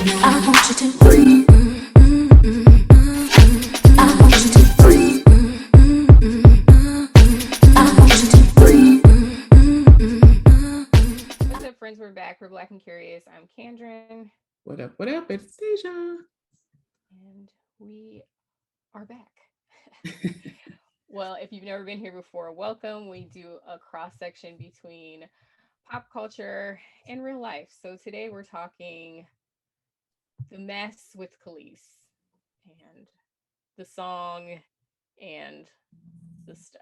I want you to breathe. I want you to breathe. I want you to breathe. What's up, friends? We're back. We're Black and Curious. I'm Kandron, What up? What up? It's Dehjai. and we are back. Well, if you've never been here before, welcome. We do a cross section between pop culture and real life. So today we're talking the mess with Kelis and the song and the stuff.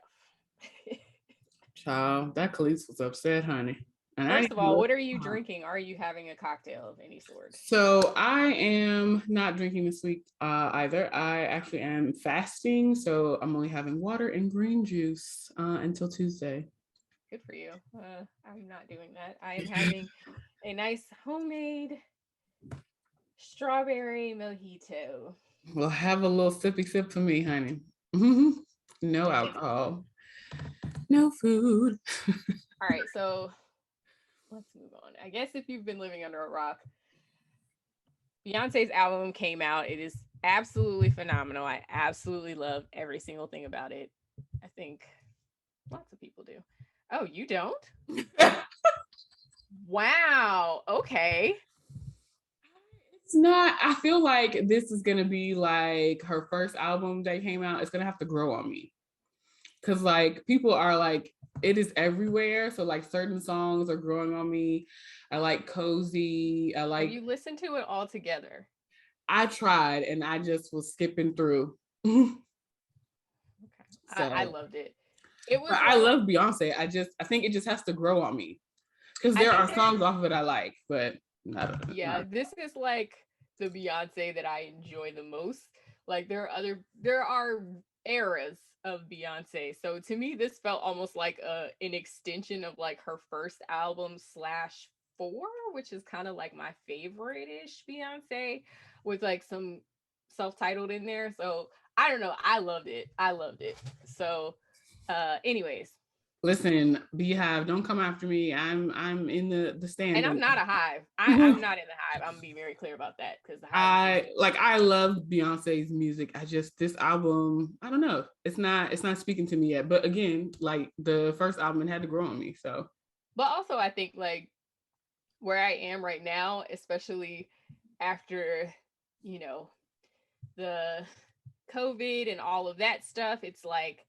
Child, that Kelis was upset, honey. And I First didn't of even all, look what are you at her. drinking? Are you having a cocktail of any sort? So I am not drinking this week either. I actually am fasting, so I'm only having water and green juice until Tuesday. Good for you. I'm not doing that. I am having a nice homemade strawberry mojito. Well, have a little sippy sip for me, honey. No alcohol, no food. All right, so let's move on. I guess if you've been living under a rock, Beyonce's album came out. It is absolutely phenomenal. I absolutely love every single thing about it. I think lots of people do. Oh, you don't? Wow. Okay. It's not, I feel like this is gonna be like her first album that came out. It's gonna have to grow on me. Cause like people are like, it is everywhere. So like certain songs are growing on me. I like cozy. Have you listened to it all together? I tried and I just was skipping through. So Okay. I loved it. It but was I like, love Beyonce. I think it just has to grow on me. Because I there think are that, songs off of it I like, but yeah, not. this is like the Beyonce that I enjoy the most. Like there are eras of Beyonce. So to me this felt almost like an extension of like her first album slash four, which is kind of like my favorite-ish Beyonce with like some self-titled in there. So I don't know. I loved it. I loved it. So anyways, Listen, Beehive, don't come after me. I'm in the and stand I'm on not a Hive. I'm not in the Hive. I'm gonna be very clear about that because the Hive is just I love Beyonce's music. I just this album, I don't know. It's not speaking to me yet. But again, like the first album it had to grow on me. So but also I think like where I am right now, especially after, you know, the COVID and all of that stuff, it's like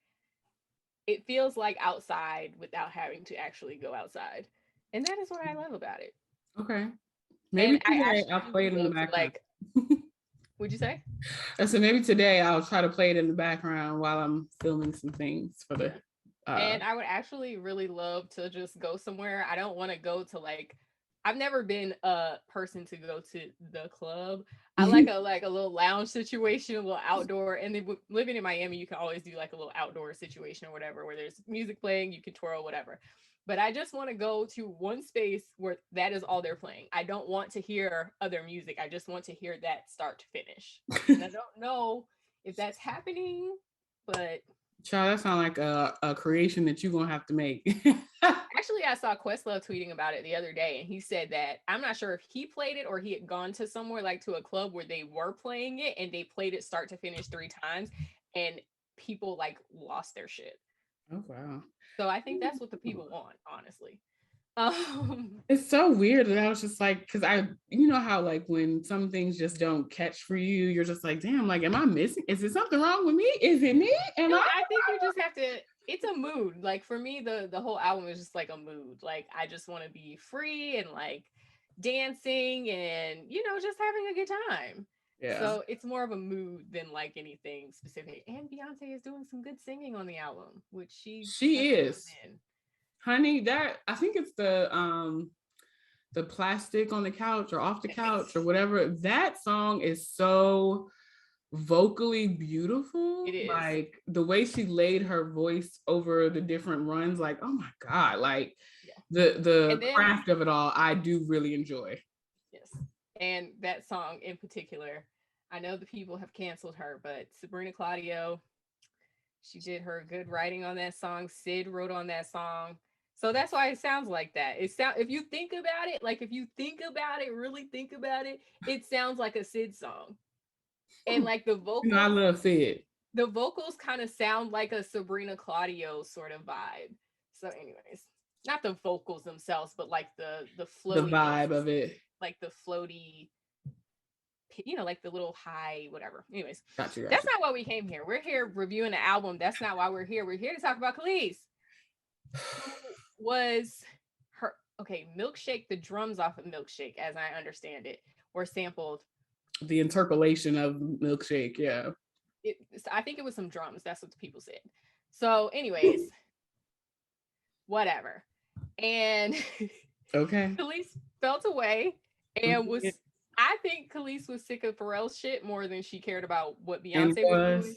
it feels like outside without having to actually go outside. And that is what I love about it. okay. And Maybe I today I'll actually play would it in the love to background. like, would you say? I said maybe today I'll try to play it in the background while I'm filming some things for the Yeah. uh And I would actually really love to just go somewhere. I don't want to go to like I've never been a person to go to the club. I like a little lounge situation, a little outdoor. And then living in Miami, you can always do like a little outdoor situation or whatever, where there's music playing, you can twirl, whatever. But I just want to go to one space where that is all they're playing. I don't want to hear other music. I just want to hear that start to finish. And I don't know if that's happening, but Child, that sounds like a creation that you're gonna have to make. actually, I saw Questlove tweeting about it the other day, and he said that I'm not sure if he played it or he had gone to somewhere like to a club where they were playing it and they played it start to finish 3 times, and people like lost their shit. Oh wow. So I think that's what the people want, honestly. It's so weird that I was just like, because you know how like when some things just don't catch for you, you're just like, damn, like, am I missing? Is it something wrong with me? Is it me? Am No, I? I think you just have to. It's a mood. Like for me, the whole album is just like a mood. Like I just want to be free and like dancing and just having a good time. Yeah, So it's more of a mood than like anything specific. And Beyonce is doing some good singing on the album, which she has she proven is, in. honey. That I think it's the plastic on the couch or off the couch or whatever. That song is so vocally It beautiful. is. Like the way she laid her voice over the different runs, like, oh my God, like Yeah. the And then craft of it all, I do really enjoy. yes. And that song in particular, I know the people have canceled her, but Sabrina Claudio, she did her good writing on that song. Sid wrote on that song. So that's why it sounds like that. If you think about it, like if you think about it, really think about it, it sounds like a Sid song. And like I love Sid. the vocals kind of sound like a Sabrina Claudio sort of vibe. So, anyways, not the vocals themselves, but like the The floaty vibe of it. like the floaty, like the little high, whatever. Anyways, Gotcha. that's not why we came here. We're here reviewing the album. That's not why we're here. We're here to talk about Kelis, who was her. Okay, Milkshake. The drums off of Milkshake, as I understand it, were sampled. The interpolation of Milkshake, yeah. I think it was some drums. That's what the people said. So, anyways, whatever. And okay, Kelis felt away and was. I think Kelis was sick of Pharrell's shit more than she cared about what Beyonce was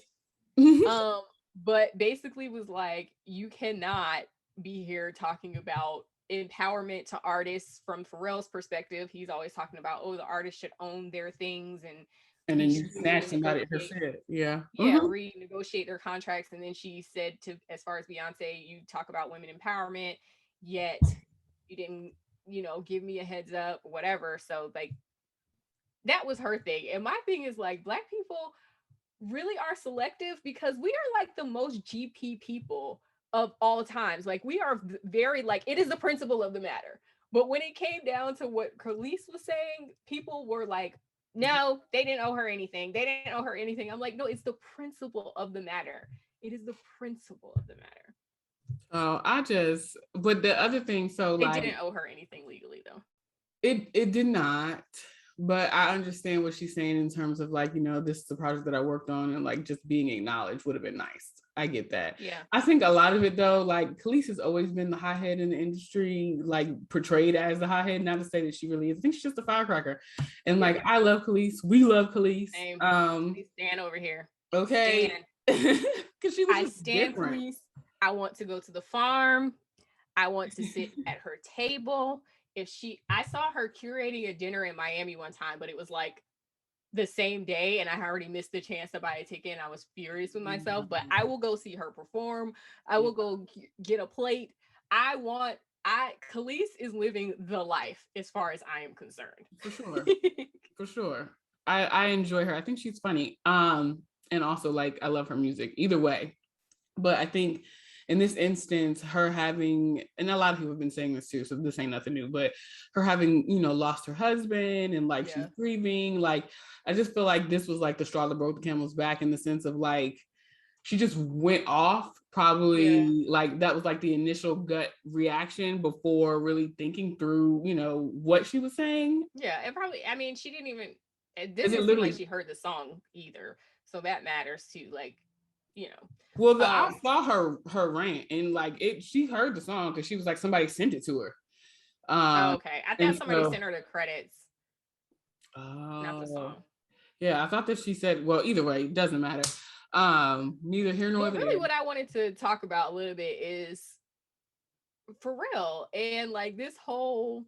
doing. But basically was like, you cannot be here talking about empowerment to artists from Pharrell's perspective. He's always talking about, the artists should own their things and then you snatch somebody her shit. Yeah. Renegotiate their contracts. And then she said, to as far as Beyonce, you talk about women empowerment, yet you didn't, give me a heads up or whatever. So like that was her thing. And my thing is like, Black people really are selective because we are like the most GP people of all times. Like we are very like, it is the principle of the matter. But when it came down to what Kelis was saying, people were like, no, they didn't owe her anything. They didn't owe her anything. I'm like, no, it's the principle of the matter. It is the principle of the matter. But the other thing, so they didn't owe her anything legally though. It did not. But I understand what she's saying in terms of like, this is the project that I worked on and like just being acknowledged would have been nice. I get that. Yeah. I think a lot of it though, like Kelis has always been the hothead in the industry, like portrayed as the hothead, not to say that she really is. I think she's just a firecracker. And like, I love Kelis. We love Kelis. Please stand over here. Okay. Because she was I stand Kelis. I want to go to the farm. I want to sit at her table. I saw her curating a dinner in Miami one time, but it was like the same day and I already missed the chance to buy a ticket and I was furious with myself, but I will go see her perform. I will go get a plate. Kelis is living the life as far as I am concerned. For sure. For sure. I enjoy her. I think she's funny. And also like, I love her music either way. But I think in this instance, her having, and a lot of people have been saying this too, so this ain't nothing new, but her having, lost her husband and like she's grieving, like, I just feel like this was like the straw that broke the camel's back in the sense of like, she just went off probably like that was like the initial gut reaction before really thinking through, what she was saying. Yeah, and probably, I mean, she didn't even, this isn't like she heard the song either. So that matters too, like, Well, I saw her rant and like she heard the song because she was like somebody sent it to her. Okay. I thought somebody sent her the credits. Not the song. Yeah, I thought that she said, well, either way, it doesn't matter. Neither here nor there. Really what I wanted to talk about a little bit is Pharrell and like this whole,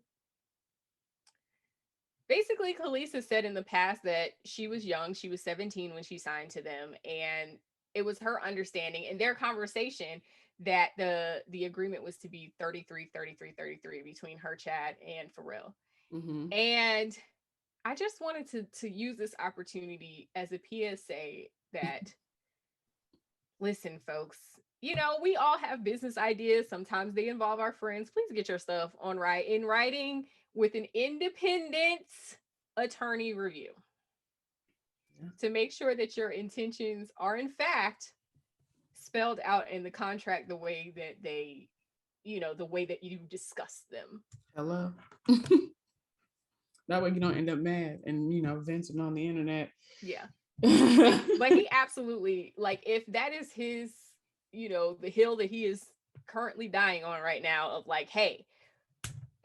basically Kelis has said in the past that she was young. She was 17 when she signed to them. And it was her understanding in their conversation that the agreement was to be 33 between her, Chad, and Pharrell. Mm-hmm. And I just wanted to use this opportunity as a PSA that, listen, folks, we all have business ideas. Sometimes they involve our friends. Please get your stuff in writing with an independent attorney review. To make sure that your intentions are in fact spelled out in the contract the way that they, the way that you discuss them. Hello. That way you don't end up mad and, venting on the internet. Yeah. But he absolutely, like, if that is his, the hill that he is currently dying on right now of like, hey,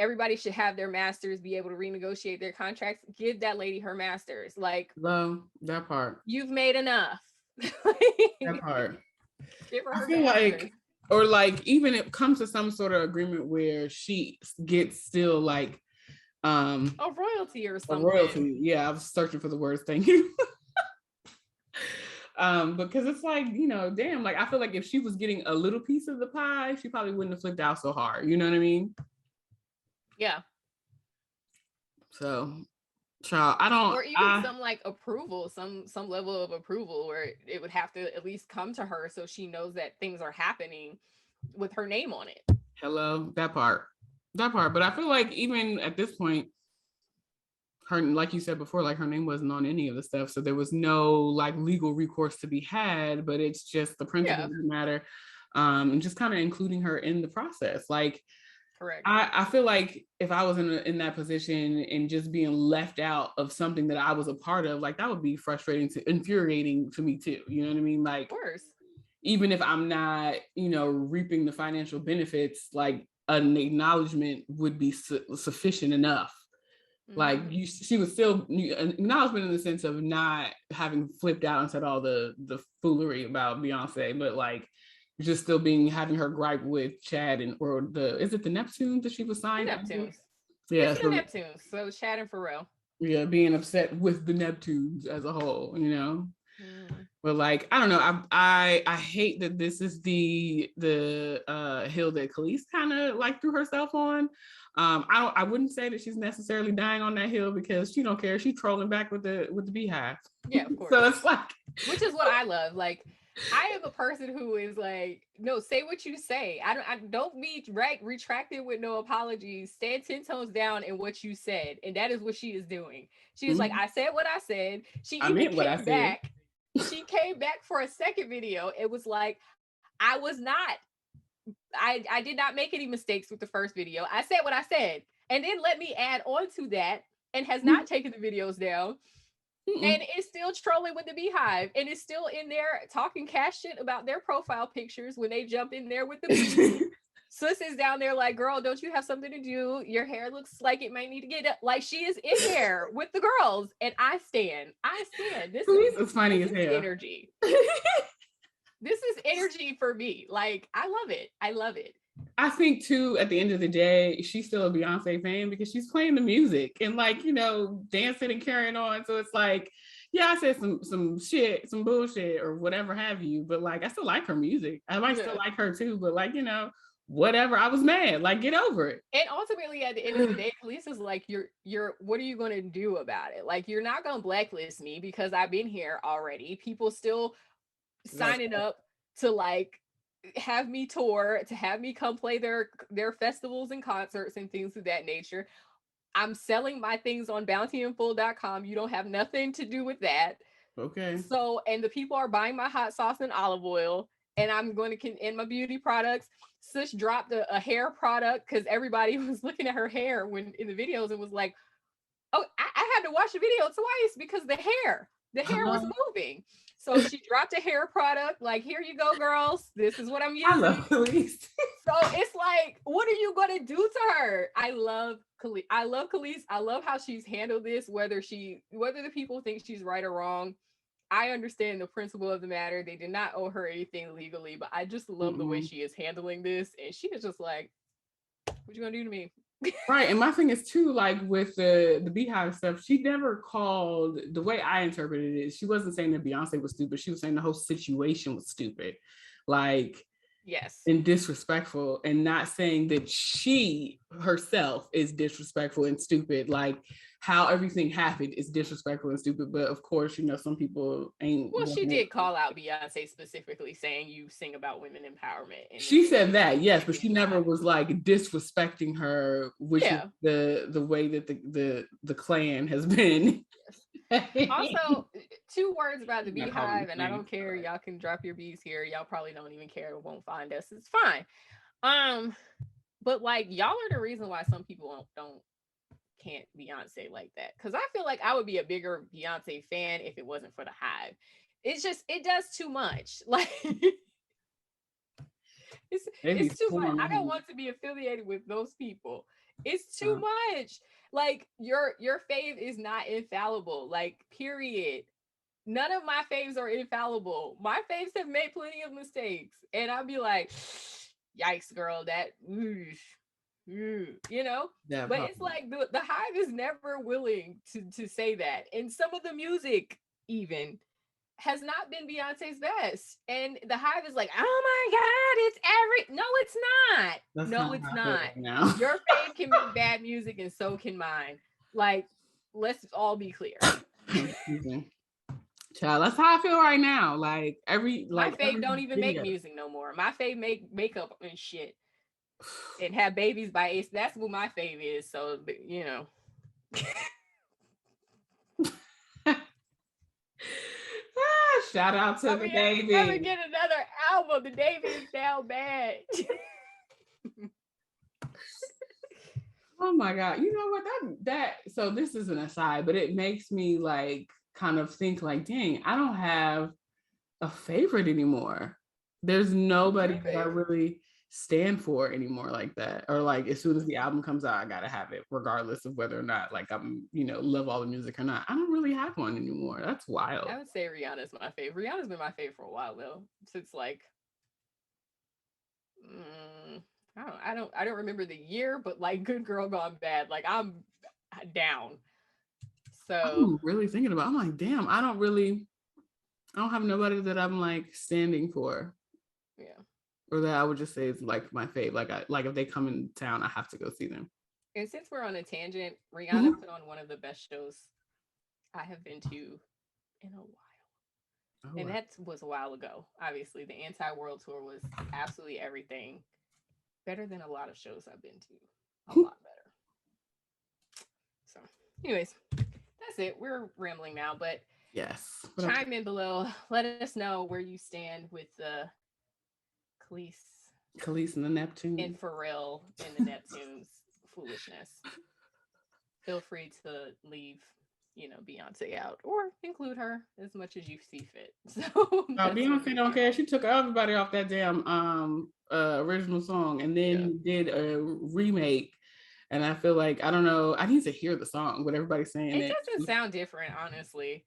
everybody should have their masters, be able to renegotiate their contracts. Give that lady her masters. Like, that part. You've made enough. That part. Give her I feel like, or like, even it comes to some sort of agreement where she gets still like a royalty or something. A royalty. Yeah, I was searching for the words. Thank you. Because it's like, damn, like I feel like if she was getting a little piece of the pie, she probably wouldn't have flipped out so hard. You know what I mean? Yeah. So, child, I don't. Or even some like approval, some level of approval where it would have to at least come to her so she knows that things are happening with her name on it. Hello, that part. But I feel like even at this point, her, like you said before, like her name wasn't on any of the stuff, so there was no like legal recourse to be had. But it's just the principle of the matter, and just kind of including her in the process. Like, correct. I feel like if I was in that position and just being left out of something that I was a part of, like that would be infuriating to me too. You know what I mean? Like, of course. Even if I'm not, reaping the financial benefits, like an acknowledgement would be sufficient enough. Like she was still an acknowledgement in the sense of not having flipped out and said all the foolery about Beyonce, but like just still having her gripe with Chad is it the Neptunes that she was signed? The Neptunes. Yeah, it's the Neptunes. So Chad and Pharrell. Yeah, being upset with the Neptunes as a whole, But like, I don't know. I hate that this is the hill that Kelis kind of like threw herself on. I wouldn't say that she's necessarily dying on that hill because she don't care. She's trolling back with the Beehive. Yeah, of course. So it's like, which is what I love. Like, I am a person who is like, no, say what you say. I don't be retracted with no apologies. Stand 10 toes down in what you said, and that is what she is doing. She is like, I said what I said. She even came back. She came back for a second video. It was like, I did not make any mistakes with the first video. I said what I said, and then let me add on to that, and has not taken the videos down. And it's still trolling with the Beehive, and it's still in there talking cash shit about their profile pictures when they jump in there with the bees. Sis is down there like, girl, don't you have something to do? Your hair looks like it might need to get up. Like, she is in there with the girls, and I stand. This is funny as hell. Energy. This is energy for me. Like, I love it. I think too, at the end of the day, she's still a Beyonce fan because she's playing the music and like, dancing and carrying on. So it's like, yeah, I said some shit, some bullshit or whatever have you, but like, I still like her music. I might still like her too, but like, whatever. I was mad. Like, get over it. And ultimately, at the end of the day, Kelis is like, you're. What are you going to do about it? Like, you're not going to blacklist me because I've been here already. People still signing up to like have me tour, to have me come play their festivals and concerts and things of that nature. I'm selling my things on bountyandfull.com. You don't have nothing to do with that. Okay. So, and the people are buying my hot sauce and olive oil, and I'm going to in my beauty products. Sis dropped a hair product because everybody was looking at her hair when in the videos and was like, oh, I had to watch the video twice because the hair was moving. So she dropped a hair product, like, here you go, girls. This is what I'm using. I love Kelis. So it's like, what are you gonna do to her? I love Kelis. I love how she's handled this, whether the people think she's right or wrong. I understand the principle of the matter. They did not owe her anything legally, but I just love the way she is handling this. And she is just like, what you gonna do to me? Right. And my thing is too, like with the Beehive stuff, she never called, the way I interpreted it, she wasn't saying that Beyonce was stupid. She was saying the whole situation was stupid. Like, yes, and disrespectful, and not saying that she herself is disrespectful and stupid. Like, how everything happened is disrespectful and stupid. But of course, some people ain't. Well, she did call out Beyonce specifically, saying you sing about women empowerment. And she said that, yes, but she never was like disrespecting her, which is the way that the clan has been. Also, 2 words about the Beehive, and I don't care. Y'all can drop your bees here. Y'all probably don't even care. It won't find us. It's fine. But like, y'all are the reason why some people can't Beyonce like that, because I feel like I would be a bigger Beyonce fan if it wasn't for the Hive. It's just, it does too much. Like, it's too much. I don't want to be affiliated with those people. It's too much. Like, your fave is not infallible. Like, period. None of my faves are infallible. My faves have made plenty of mistakes, and I'll be like, yikes, girl, that yeah, but it's like the Hive is never willing to say that. And some of the music, even has not been Beyonce's best. And the Hive is like, oh my God, it's every. No, it's not. That's No, not it's how I feel not. right now. Your fave can make bad music, and so can mine. Like, let's all be clear. Excuse me. Child, that's how I feel right now. Like My fave every don't even make video. music no more. My fave make makeup and shit and have babies by Ace. That's what my fave is. So you know. Shout out to the If we ever Davy. get another album, the Davy is down bad. Oh my God. You know what? That so this is an aside, but it makes me like kind of think like, dang, I don't have a favorite anymore. There's nobody that I really stand for anymore like that. Or like as soon as the album comes out, I gotta have it, regardless of whether or not like I'm, love all the music or not. I don't really have one anymore. That's wild. I would say Rihanna's my favorite. Rihanna's been my favorite for a while though. Since like I don't remember the year, but like Good Girl Gone Bad. Like I'm down. So I'm really thinking about. I'm like, damn, I don't have nobody that I'm like standing for. Yeah. Or that I would just say is like my fave. Like if they come in town, I have to go see them. And since we're on a tangent, Rihanna put on one of the best shows I have been to in a while. Oh, and that was a while ago. Obviously, the Anti-World Tour was absolutely everything. Better than a lot of shows I've been to. A lot better. So, anyways, that's it. We're rambling now, but yes. Chime in below. Let us know where you stand with the Kelis and the Neptune. And Pharrell and the Neptune's foolishness. Feel free to leave, Beyonce out or include her as much as you see fit. So Beyonce don't care. She took everybody off that damn original song and then did a remake. And I feel like, I don't know, I need to hear the song, but everybody's saying it doesn't sound different, honestly.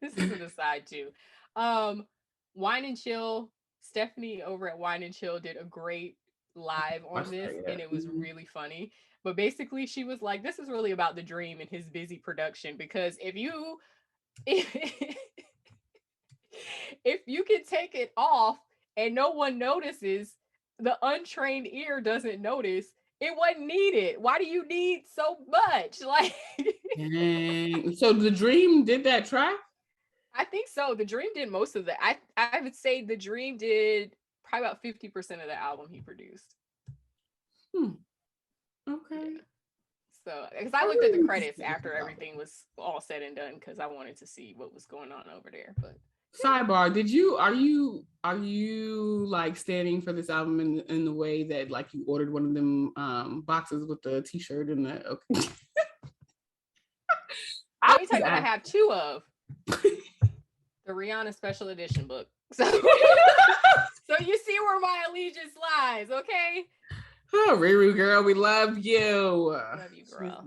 This is an aside too. Wine and Chill, Stephanie over at Wine and Chill did a great live on this, and it was really funny. But basically, she was like, "This is really about the Dream and his busy production, because if you can take it off and no one notices, the untrained ear doesn't notice. It wasn't needed. Why do you need so much?" Like, dang. So the Dream did that track? I think so. The Dream did most of that. I would say the Dream did probably about 50% of the album he produced. Okay. Yeah. So, because I looked at the credits after everything was all said and done, because I wanted to see what was going on over there. But sidebar, are you like standing for this album in the way that like you ordered one of them boxes with the t-shirt and the okay. Let me tell you what I have two of. The Rihanna special edition book. So you see where my allegiance lies, okay? Oh, Riri girl, we love you. Love you, girl.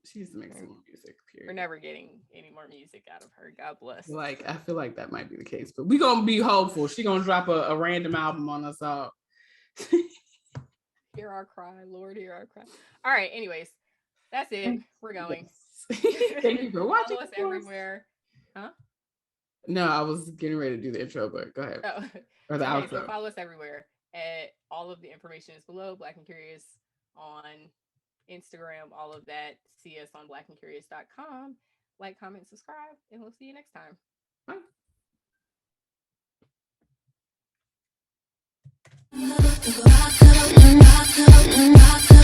She needs to make some more music. Period. We're never getting any more music out of her. God bless. Like, I feel like that might be the case, but we're gonna be hopeful. She's gonna drop a random album on us all. Hear our cry, Lord, hear our cry. All right, anyways, that's it. We're going. Yes. Thank you for watching. Follow us everywhere. Huh? No, I was getting ready to do the intro, but go ahead. Oh. Or the outro. So follow us everywhere. All of the information is below. Black and Curious on Instagram, all of that. See us on blackandcurious.com. Like, comment, subscribe, and we'll see you next time. Bye.